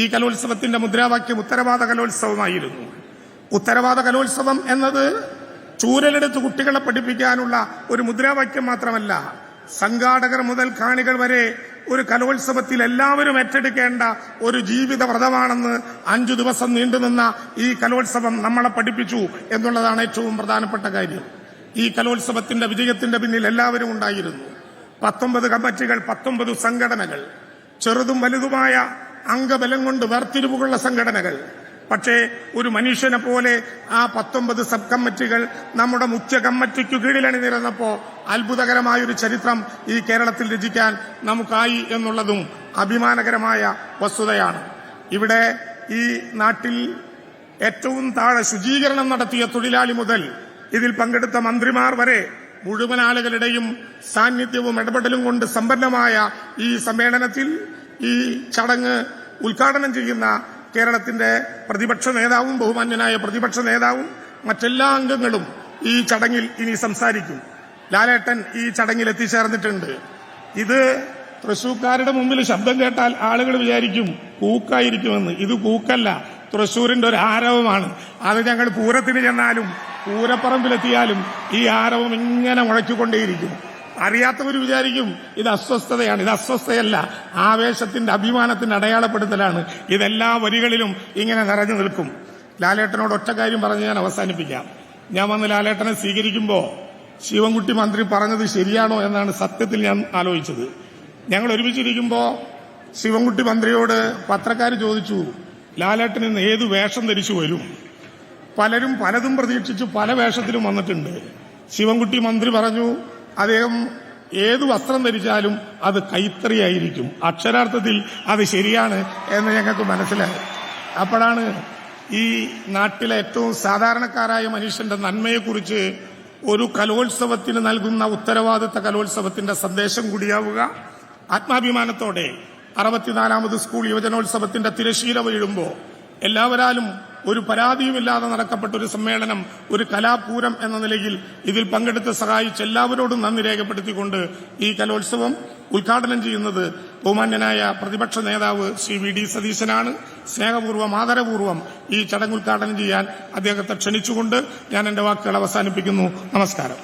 ഈ കലോത്സവത്തിന്റെ മുദ്രാവാക്യം ഉത്തരവാദ കലോത്സവമായിരുന്നു. ഉത്തരവാദ കലോത്സവം എന്നത് ചൂരലെടുത്ത് കുട്ടികളെ പഠിപ്പിക്കാനുള്ള ഒരു മുദ്രാവാക്യം മാത്രമല്ല, സംഘാടകർ മുതൽ കാണികൾ വരെ ഒരു കലോത്സവത്തിൽ എല്ലാവരും ഏറ്റെടുക്കേണ്ട ഒരു ജീവിത വ്രതമാണെന്ന് 5 ദിവസം നീണ്ടുനിന്ന ഈ കലോത്സവം നമ്മളെ പഠിപ്പിച്ചു എന്നുള്ളതാണ് ഏറ്റവും പ്രധാനപ്പെട്ട കാര്യം. ഈ കലോത്സവത്തിന്റെ വിജയത്തിന്റെ പിന്നിൽ എല്ലാവരും ഉണ്ടായിരുന്നു. 19 കമ്മിറ്റികൾ, 19 സംഘടനകൾ, ചെറുതും വലുതുമായ അംഗബലം കൊണ്ട് വേർതിരിവുകളുള്ള സംഘടനകൾ. പക്ഷേ ഒരു മനുഷ്യനെ പോലെ ആ 19 സബ് കമ്മിറ്റികൾ നമ്മുടെ മുഖ്യ കമ്മിറ്റിക്കു കീഴിലണിനിരന്നപ്പോ അത്ഭുതകരമായൊരു ചരിത്രം ഈ കേരളത്തിൽ രചിക്കാൻ നമുക്കായി എന്നുള്ളതും അഭിമാനകരമായ വസ്തുതയാണ്. ഇവിടെ ഈ നാട്ടിൽ ഏറ്റവും താഴെ ശുചീകരണം നടത്തിയ തൊഴിലാളി മുതൽ ഇതിൽ പങ്കെടുത്ത മന്ത്രിമാർ വരെ മുഴുവൻ ആളുകളുടെയും സാന്നിധ്യവും ഇടപെടലും കൊണ്ട് സമ്പന്നമായ ഈ സമ്മേളനത്തിൽ ഈ ചടങ്ങ് ഉദ്ഘാടനം ചെയ്യുന്ന കേരളത്തിന്റെ പ്രതിപക്ഷ നേതാവും ബഹുമാന്യനായ പ്രതിപക്ഷ നേതാവും മറ്റെല്ലാ അംഗങ്ങളും ഈ ചടങ്ങിൽ ഇനി സംസാരിക്കും. ലാലേട്ടൻ ഈ ചടങ്ങിൽ എത്തിച്ചേർന്നിട്ടുണ്ട്. ഇത് തൃശൂർക്കാരുടെ മുമ്പിൽ ശബ്ദം കേട്ടാൽ ആളുകൾ വിചാരിക്കും കൂക്കായിരിക്കുമെന്ന്. ഇത് കൂക്കല്ല, തൃശൂരിന്റെ ഒരു ആരവമാണ്. അത് ഞങ്ങൾ പൂരത്തിന് ചെന്നാലും പൂരപ്പറമ്പിലെത്തിയാലും ഈ ആരവം ഇങ്ങനെ മുഴക്കിക്കൊണ്ടേയിരിക്കും. അറിയാത്തവർ വിചാരിക്കും ഇത് അസ്വസ്ഥതയാണ്. ഇത് അസ്വസ്ഥയല്ല, ആവേശത്തിന്റെ അഭിമാനത്തിന്റെ അടയാളപ്പെടുത്തലാണ്. ഇതെല്ലാ വരികളിലും ഇങ്ങനെ നിറഞ്ഞു നിൽക്കും. ലാലേട്ടനോട് ഒറ്റ കാര്യം പറഞ്ഞ് ഞാൻ അവസാനിപ്പിക്കാം. ഞാൻ വന്ന് ലാലേട്ടനെ സ്വീകരിക്കുമ്പോൾ ശിവൻകുട്ടി മന്ത്രി പറഞ്ഞത് ശരിയാണോ എന്നാണ് സത്യത്തിൽ ഞാൻ ആലോചിച്ചത്. ഞങ്ങൾ ഒരുമിച്ചിരിക്കുമ്പോൾ ശിവൻകുട്ടി മന്ത്രിയോട് പത്രക്കാർ ചോദിച്ചു, ലാലേട്ടൻ ഇന്ന് ഏത് വേഷം ധരിച്ചു വരും? പലരും പലതും പ്രതീക്ഷിച്ചു പല വേഷത്തിലും വന്നിട്ടുണ്ട്. ശിവൻകുട്ടി മന്ത്രി പറഞ്ഞു, അദ്ദേഹം ഏതു വസ്ത്രം ധരിച്ചാലും അത് കൈത്തറിയായിരിക്കും. അക്ഷരാർത്ഥത്തിൽ അത് ശരിയാണ് എന്ന് ഞങ്ങൾക്ക് മനസ്സിലായി. അപ്പോഴാണ് ഈ നാട്ടിലെ ഏറ്റവും സാധാരണക്കാരായ മനുഷ്യന്റെ നന്മയെക്കുറിച്ച് ഒരു കലോത്സവത്തിന് നൽകുന്ന ഉത്തരവാദിത്ത കലോത്സവത്തിന്റെ സന്ദേശം കൂടിയാവുക. ആത്മാഭിമാനത്തോടെ 64ാമത് സ്കൂൾ യുവജനോത്സവത്തിന്റെ തിരശീല വീഴുമ്പോൾ എല്ലാവരാലും ഒരു പരാതിയുമില്ലാതെ നടക്കപ്പെട്ട ഒരു സമ്മേളനം, ഒരു കലാപൂരം എന്ന നിലയിൽ ഇതിൽ പങ്കെടുത്ത് സഹായിച്ച എല്ലാവരോടും നന്ദി രേഖപ്പെടുത്തിക്കൊണ്ട് ഈ കലോത്സവം ഉദ്ഘാടനം ചെയ്യുന്നത് ബഹുമാന്യനായ പ്രതിപക്ഷ നേതാവ് ശ്രീ വി ഡി സതീശനാണ്. സ്നേഹപൂർവ്വം ആദരപൂർവ്വം ഈ ചടങ്ങ് ഉദ്ഘാടനം ചെയ്യാൻ അദ്ദേഹത്തെ ക്ഷണിച്ചുകൊണ്ട് ഞാൻ എന്റെ വാക്കുകൾ അവസാനിപ്പിക്കുന്നു. നമസ്കാരം.